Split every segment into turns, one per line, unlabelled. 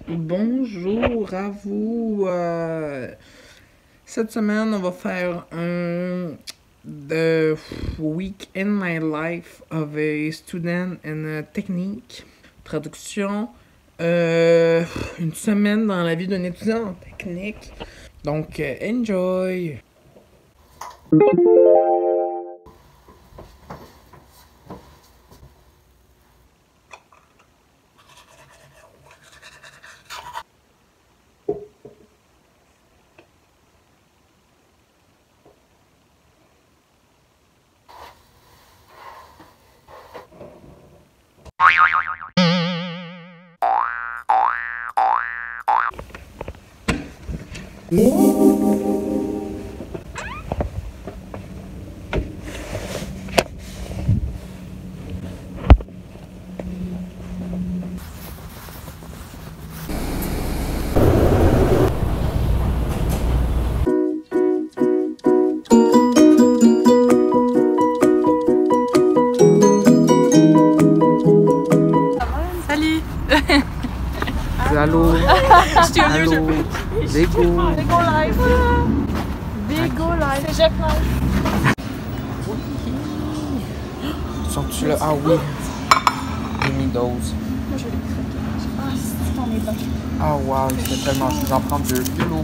Bonjour à vous. Cette semaine, on va faire The Week in My Life of a Student in a Technique. Traduction, une semaine dans la vie d'un étudiant en technique. Donc, enjoy!
Salut!
Allô?
Allô?
Bigo!
Bigo Live! Bigo Live! C'est Jeff Live!
Sont-tu là? Ah oui! Mini dose.
Moi je vais les craquer. Ah, c'est ton état.
Ah wow, il fait tellement chaud. J'en prends 2 kilos.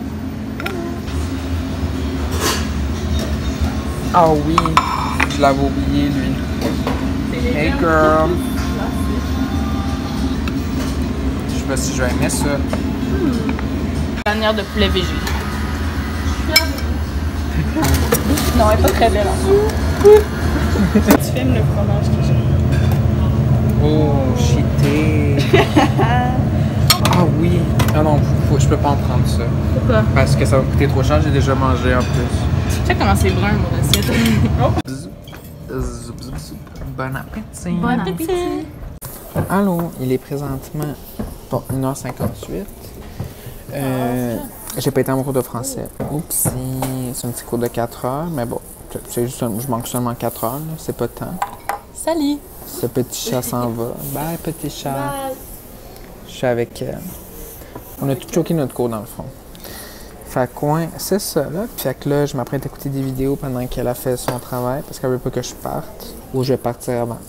Ah oui! Je l'avais oublié, lui. Hey girl! Je sais pas si je vais aimer ça.
Manière de poulet végé. Non, elle est pas très belle. Tu filmes le fromage que j'ai.
Oh, shité! Ah oui! Ah non, je peux pas en prendre ça.
Pourquoi?
Parce que ça va coûter trop cher, j'ai déjà mangé en plus.
Tu sais comment c'est brun mon assiette.
Bon appétit!
Bon appétit!
Allô, il est présentement bon, 1h58. J'ai pas été en cours de français. Oups, c'est un petit cours de 4 heures, mais bon, c'est juste je manque seulement 4 heures, là, c'est pas tant.
Salut!
Ce petit chat s'en va. Bye, petit chat.
Bye.
Je suis avec elle. On a tout choqué notre cours, dans le fond. Fait que, c'est ça, là. Puis fait que là, je m'apprête à écouter des vidéos pendant qu'elle a fait son travail, parce qu'elle veut pas que je parte, ou je vais partir avant.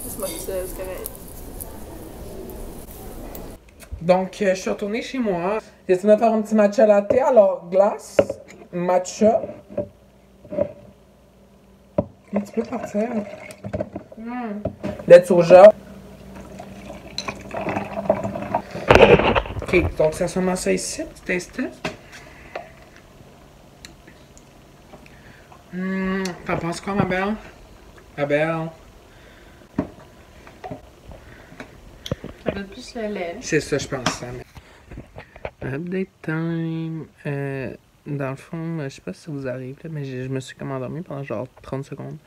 Laisse-moi tout seul, c'est correct.
Donc, je suis retournée chez moi. J'ai décidé de faire un petit matcha latte. Alors, glace, matcha. Un petit peu partir. Lait de soja. Ok, donc ça seulement ça ici, tu testes. T'en penses quoi, ma belle? Ma belle?
Ça veut plus le lait.
C'est ça, je pense. Update time. Dans le fond, je sais pas si ça vous arrive, là, mais je me suis comme endormi pendant genre 30 secondes.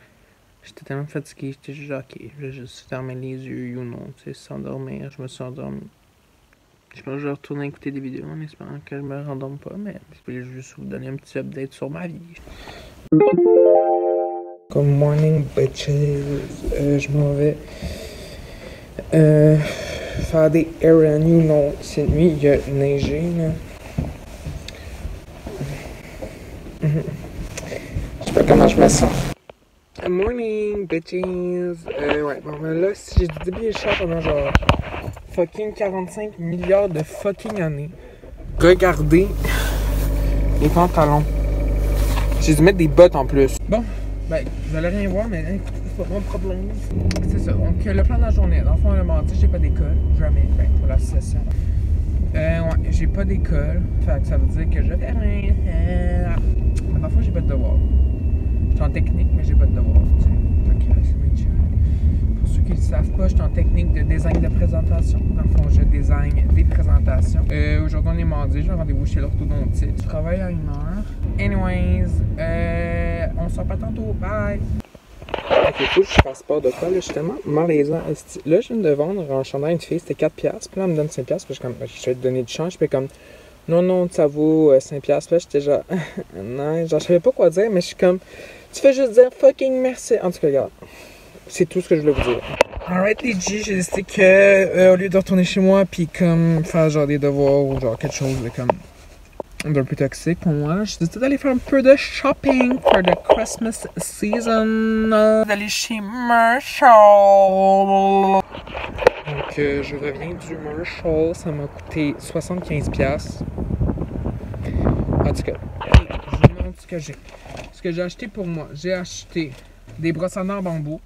J'étais tellement fatigué, j'étais juste genre, ok, je vais juste fermer les yeux, you know, tu sais, s'endormir. Je me suis endormi. Je pense que je vais retourner écouter des vidéos en espérant que je me rendorme pas, mais je voulais juste vous donner un petit update sur ma vie. Good morning, bitches. Je m'en vais faire des errands, you know. Cette nuit, il a neigé, là. Je sais pas comment je me sens. Good morning, bitches. Ouais, bon, ben là, si j'ai dû débiller le chat pendant genre fucking 45 milliards de fucking années. Regardez les pantalons. J'ai dû mettre des bottes en plus. Bon, ben, vous allez rien voir, mais écoutez, c'est pas mon problème. C'est ça. Donc, le plan de la journée. Dans le fond, le mardi, j'ai pas d'école. Jamais. Ben, pour l'association. Ouais, j'ai pas d'école. Fait que ça veut dire que je fais rien. Mais dans le fond, j'ai pas de devoir. Je suis en technique, mais j'ai pas de devoir. Fait que c'est bien chill. Pour ceux qui ne le savent pas, je suis en technique de design de présentation. Dans le fond, je design des présentations. Aujourd'hui, on est mardi. J'ai un rendez-vous chez l'orthodontiste. Je travaille à 1h. Anyways, on se reparle tantôt. Bye! Ok, faut que je fasse pas de quoi, là, je suis tellement malaisant. Là, je viens de vendre en chandail une fille, c'était 4$. Puis là, elle me donne 5$. Puis je suis comme, je vais te donner du change. Puis comme, non, ça vaut 5$. Puis là, j'étais genre, non, genre, je savais pas quoi dire, mais je suis comme, tu fais juste dire fucking merci. En tout cas, regarde. C'est tout ce que je voulais vous dire. Alright les G, j'ai décidé que au lieu de retourner chez moi puis comme faire genre des devoirs ou genre quelque chose de comme d'un peu toxique pour moi, j'ai décidé d'aller faire un peu de shopping for the Christmas season. D'aller chez Marshall. Donc je reviens du Marshall, ça m'a coûté 75$. En tout cas, je vous montre ce que j'ai. Ce que j'ai acheté pour moi, j'ai acheté des brosses à dents en bambou.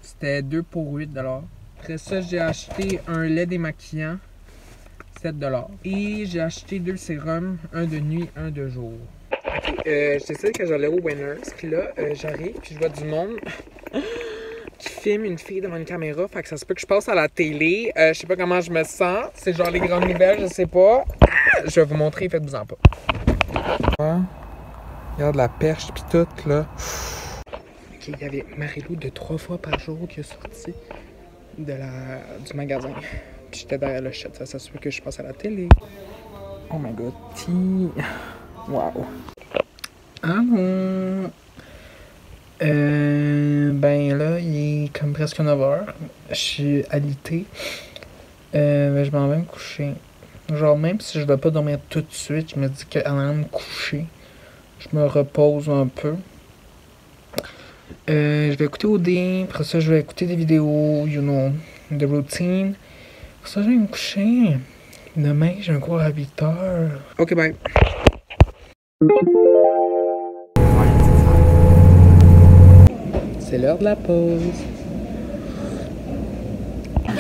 C'était 2 pour 8$. Après ça, j'ai acheté un lait démaquillant, 7$. Et j'ai acheté 2 sérums, un de nuit, un de jour. Ok, je décide que j'allais au Winners. Puis là, j'arrive, puis je vois du monde qui filme une fille devant une caméra. Fait que ça se peut que je passe à la télé. Je sais pas comment je me sens. C'est genre les grandes nouvelles, je sais pas. Je vais vous montrer, faites-vous-en pas. Regarde la perche pis tout, là. Ok, il y avait Marilou de 3 fois par jour qui est sortie du magasin. Puis j'étais derrière le chat, ça se peut que je passe à la télé. Oh my god, wow. Allô? Ben là, il est comme presque 9h. Je suis alité. Ben, je m'en vais me coucher. Genre, même si je vais pas dormir tout de suite, je me dis qu'avant de me coucher, je me repose un peu. Je vais écouter OD, après ça, je vais écouter des vidéos, you know, de routine. Après ça, je vais me coucher. Demain, j'ai un cours à 8h. Ok, bye. C'est l'heure de la pause.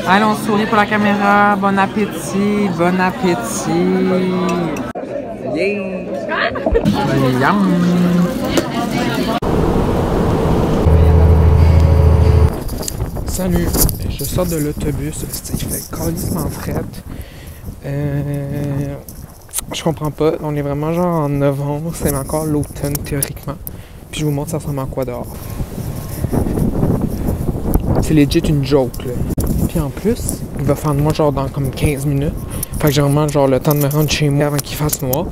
Allez, on sourit pour la caméra. Bon appétit, bon appétit. Yeah! Yum! Salut! Je sors de l'autobus. Il fait calissement fret. Je comprends pas. On est vraiment genre en novembre. C'est encore l'automne théoriquement. Puis je vous montre ça ressemble à quoi dehors. C'est legit une joke là. Puis en plus, il va faire de moi genre dans comme 15 minutes. Fait que j'ai vraiment genre le temps de me rendre chez moi avant qu'il fasse noir.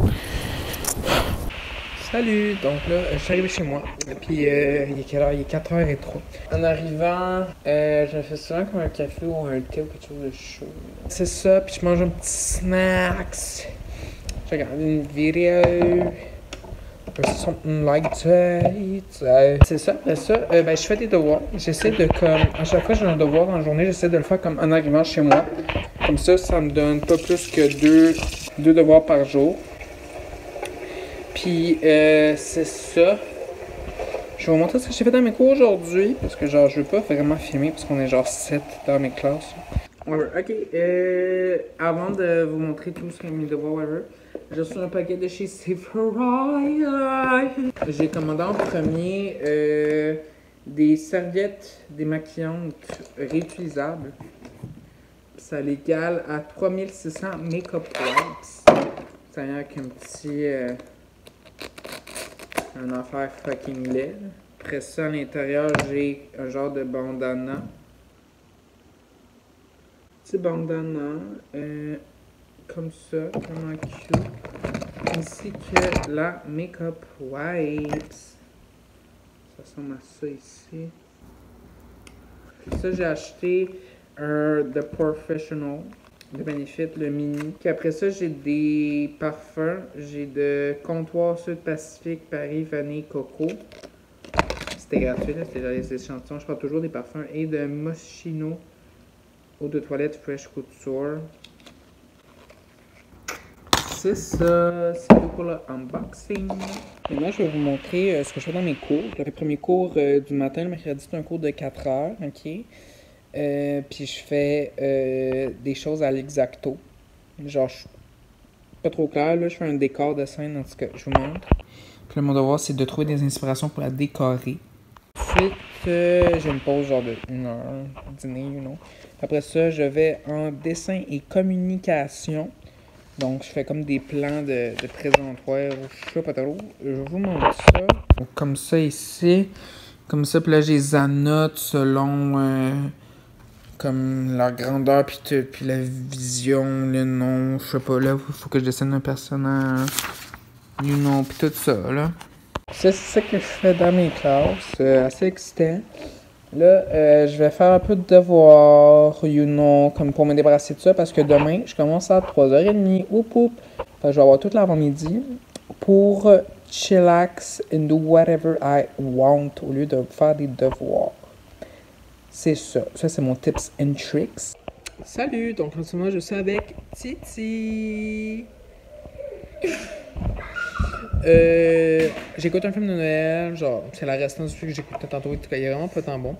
Salut! Donc là, je suis arrivé chez moi. Puis il est quelle heure? Il est 4h03. En arrivant, je me fais souvent comme un café ou un thé ou quelque chose de chaud. C'est ça, puis je mange un petit snacks. Je regarde une vidéo. Something like that. C'est ça, après ça, ben je fais des devoirs. J'essaie de comme. À chaque fois que j'ai un devoir dans la journée, j'essaie de le faire comme en arrivant chez moi. Comme ça me donne pas plus que deux devoirs par jour. Puis c'est ça. Je vais vous montrer ce que j'ai fait dans mes cours aujourd'hui. Parce que genre je veux pas vraiment filmer parce qu'on est genre 7 dans mes classes. Ok, avant de vous montrer tout ce que mes devoirs, whatever, j'ai reçu un paquet de chez Sephora. J'ai commandé en premier des serviettes démaquillantes réutilisables. Ça l'égale à 3600 make-up wipes. Ça vient avec un petit... un affaire fucking laid. Après ça, à l'intérieur, j'ai un genre de bandana. Petit bandana, comme ça, vraiment cute. Ainsi que la Makeup Wipes. Ça ressemble à ça ici. Ça, j'ai acheté un The Professional de Benefit, le mini. Puis après ça, j'ai des parfums. J'ai de Comptoir Sud Pacifique, Paris, Vanille, Coco. C'était gratuit, là, c'était les échantillons. Je prends toujours des parfums. Et de Moschino. Eau de toilette Fresh Couture. C'est ça, c'est tout pour le unboxing. Maintenant, je vais vous montrer ce que je fais dans mes cours. Le premier cours du matin, le mercredi, c'est un cours de 4 heures, ok? Puis je fais des choses à l'exacto. Genre, je suis pas trop clair, là, je fais un décor de scène, en tout cas, je vous montre. Puis là, mon devoir, c'est de trouver des inspirations pour la décorer. Ensuite, j'ai une pause genre de 1 heure, dîner, you know. Après ça, je vais en dessin et communication. Donc, je fais comme des plans de présentoir ou je sais pas trop. Je vous montre ça. Donc, comme ça ici. Comme ça, puis là, j'ai les annote selon comme leur grandeur, puis la vision, le nom, je sais pas, là, il faut que je dessine un personnage. You know, puis tout ça, là. Ça, c'est ça que je fais dans mes classes. Assez excitant. Là, je vais faire un peu de devoir, you know, comme pour me débarrasser de ça, parce que demain, je commence à 3h30. Oup, oup. Fait que je vais avoir toute l'avant-midi pour chillax and do whatever I want au lieu de faire des devoirs. C'est ça. Ça, c'est mon tips and tricks. Salut! Donc, en ce moment, je suis avec Titi. J'écoute un film de Noël, genre, c'est la restante du film que j'écoutais tantôt, en tout cas, il est vraiment pas tant bon.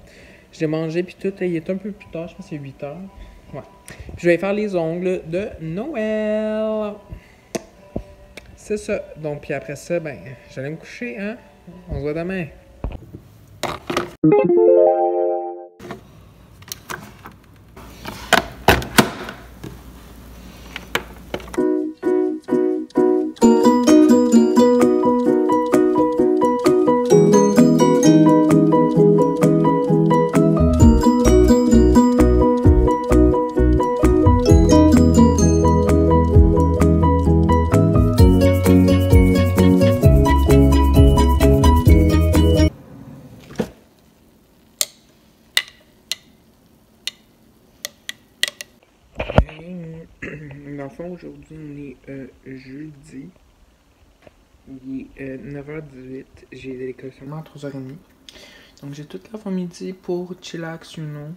Je l'ai mangé, puis tout, il est un peu plus tard, je pense que c'est 8h. Ouais. Puis je vais faire les ongles de Noël. C'est ça. Donc, puis après ça, ben, j'allais me coucher, hein? On se voit demain. Dans le fond, aujourd'hui, on est jeudi. Il est 9h18. J'ai de l'école seulement à 3h30. Donc, j'ai toute l'avant-midi pour chillax, you know.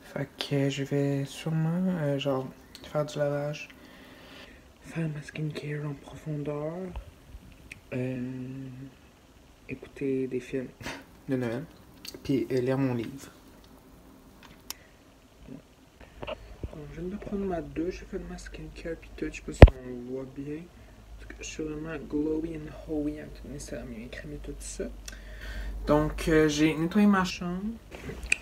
Fait que je vais sûrement, genre, faire du lavage, faire ma skincare en profondeur, écouter des films de Noël, puis lire mon livre. Donc, je viens de prendre ma douche, j'ai fait ma skincare pis tout, je sais pas si on voit bien. En tout cas, je suis vraiment glowy and hoey, Anthony, ça a mieux écrémé tout ça. Donc, j'ai nettoyé ma chambre.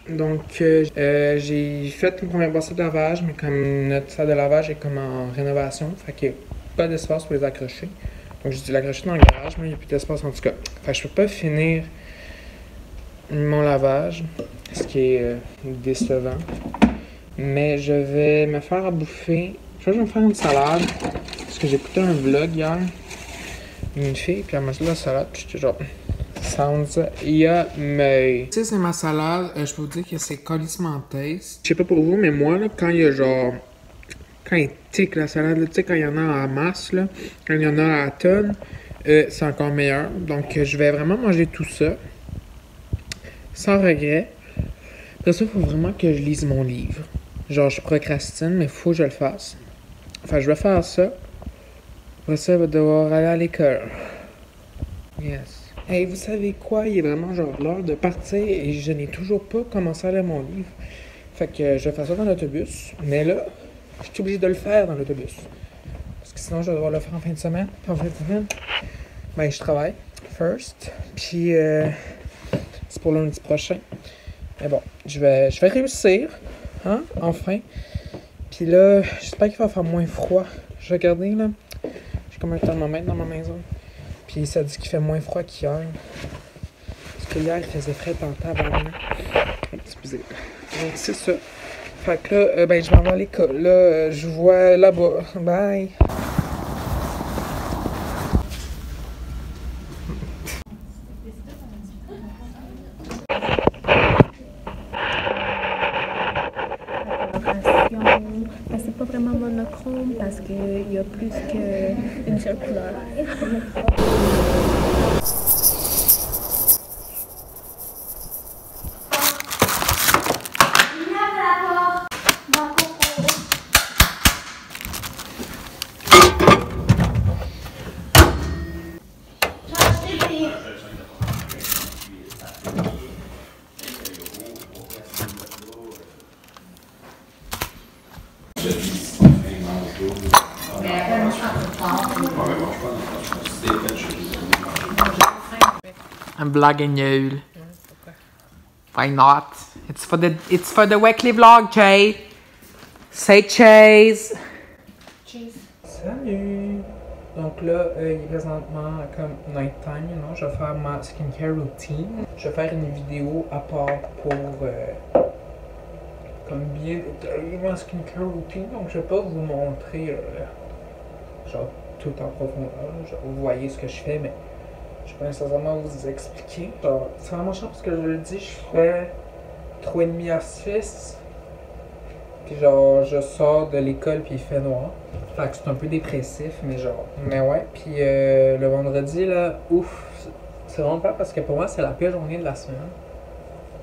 Donc, j'ai fait une première brossette de lavage, mais comme notre salle de lavage est comme en rénovation, fait qu'il n'y a pas d'espace pour les accrocher. Donc, j'ai dû l'accrocher dans le garage, mais il n'y a plus d'espace en tout cas. Fait que je peux pas finir mon lavage, ce qui est décevant. Mais je vais me faire à bouffer. Je vais me faire une salade. Parce que j'ai écouté un vlog hier. Une fille, puis elle m'a dit la salade. Puis j'étais genre. Sounds yummy. Tu sais, c'est ma salade. Je peux vous dire que c'est colissement taste. Je sais pas pour vous, mais moi, là, quand il y a genre. Quand il tique la salade, tu sais, quand il y en a en masse, là, quand il y en a à tonne, c'est encore meilleur. Donc, je vais vraiment manger tout ça. Sans regret. Après ça, il faut vraiment que je lise mon livre. Genre, je procrastine, mais il faut que je le fasse. Enfin, je vais faire ça. Après ça, je vais devoir aller à l'école. Yes. Hey, vous savez quoi? Il est vraiment genre l'heure de partir et je n'ai toujours pas commencé à lire mon livre. Fait que je vais faire ça dans l'autobus. Mais là, je suis obligé de le faire dans l'autobus. Parce que sinon, je vais devoir le faire en fin de semaine. Puis en fin de semaine, ben, je travaille. First. Puis, c'est pour lundi prochain. Mais bon, je vais réussir. Hein? Enfin. Puis là, j'espère qu'il va faire moins froid. Je vais regarder, là. J'ai comme un thermomètre dans ma maison. Puis ça dit qu'il fait moins froid qu'hier. Parce que hier, il faisait frais en tabarnak. Excusez. Donc, c'est ça. Fait que là, ben, je m'en vais à l'école. Là, je vous vois là-bas. Bye!
C'est pas vraiment monochrome parce qu'il y a plus qu'une seule couleur.
Un blague nul. Why not? It's for the weekly vlog, Jay. Say cheese.
Cheese.
Salut. Donc là, il est présentement comme night time, you know? Je vais faire ma skincare routine. Je vais faire une vidéo à part pour comme bien détailler ma skincare routine. Donc je vais pas vous montrer genre tout en profondeur. Genre, vous voyez ce que je fais, mais je peux nécessairement vous expliquer. Genre, c'est vraiment chiant parce que je le dis, je fais 3,5 à 6. Puis genre, je sors de l'école puis il fait noir. Fait que c'est un peu dépressif, mais genre. Mais ouais, puis le vendredi, là, ouf. C'est vraiment pas parce que pour moi, c'est la pire journée de la semaine.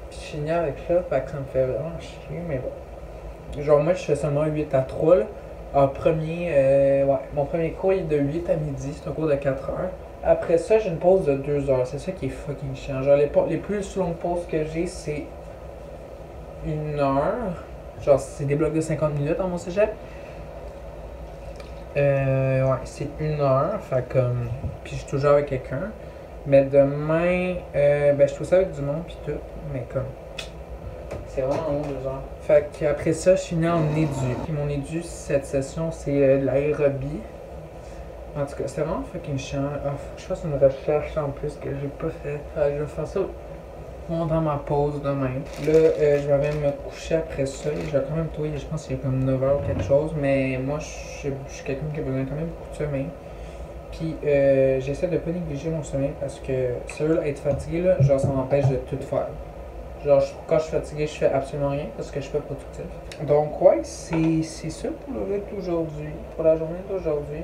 Puis je finis avec ça, fait que ça me fait vraiment chier, mais bon. Genre, moi, je fais seulement 8 à 3, là. En premier, ouais, mon premier cours il est de 8 à midi, c'est un cours de 4 heures. Après ça, j'ai une pause de 2 heures, c'est ça qui est fucking chiant. Genre, les plus longues pauses que j'ai, c'est 1 heure. Genre, c'est des blocs de 50 minutes dans mon cégep. Ouais, c'est 1 heure, fait comme. Puis je suis toujours avec quelqu'un. Mais demain, ben, je suis aussi avec du monde, puis tout. Mais comme. C'est vraiment long, 2 heures. Fait qu'après ça, je finis en édu. Puis mon édu, cette session, c'est de l'aérobie. En tout cas, c'est vraiment fucking chiant. Ah, faut que je fasse une recherche en plus que j'ai pas fait. Fait que je vais faire ça dans ma pause demain. Là, je vais même me coucher après ça. Je vais quand même trouver, je pense qu'il y a comme 9 heures ou quelque chose. Mais moi, je suis quelqu'un qui a besoin quand même beaucoup de sommeil. Puis j'essaie de pas négliger mon sommeil parce que sérieux, être fatigué, là, genre ça m'empêche de tout faire. Genre quand je suis fatigué, je fais absolument rien parce que je suis pas productif. Donc ouais, c'est ça pour le reste d'aujourd'hui. Pour la journée d'aujourd'hui.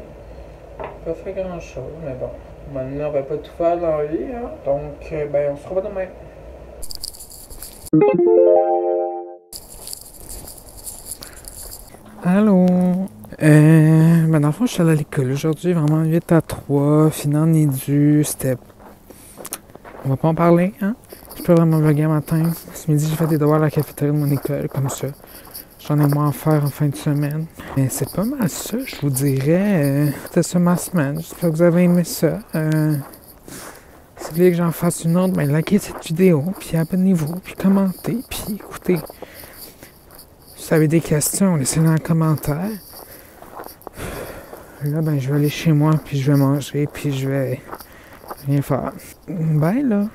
Pas fait grand chose, mais bon. Maintenant, on va pas tout faire dans la vie, hein. Donc ben on se revoit demain. Allô? Ben dans le fond, je suis allé à l'école aujourd'hui, vraiment 8 à 3, fini en édu, c'était... On va pas en parler, hein? Je peux vraiment vlogger un matin. Ce midi, j'ai fait des devoirs à la cafétéria de mon école, comme ça. J'en ai moins à faire en fin de semaine. Mais c'est pas mal ça, je vous dirais. C'était ça ma semaine, j'espère que vous avez aimé ça. Si vous voulez que j'en fasse une autre, ben likez cette vidéo, puis abonnez-vous, puis commentez, puis écoutez. Si vous avez des questions, laissez-les dans les commentaires. Là, ben, je vais aller chez moi, puis je vais manger, puis je vais rien faire. Bye, là!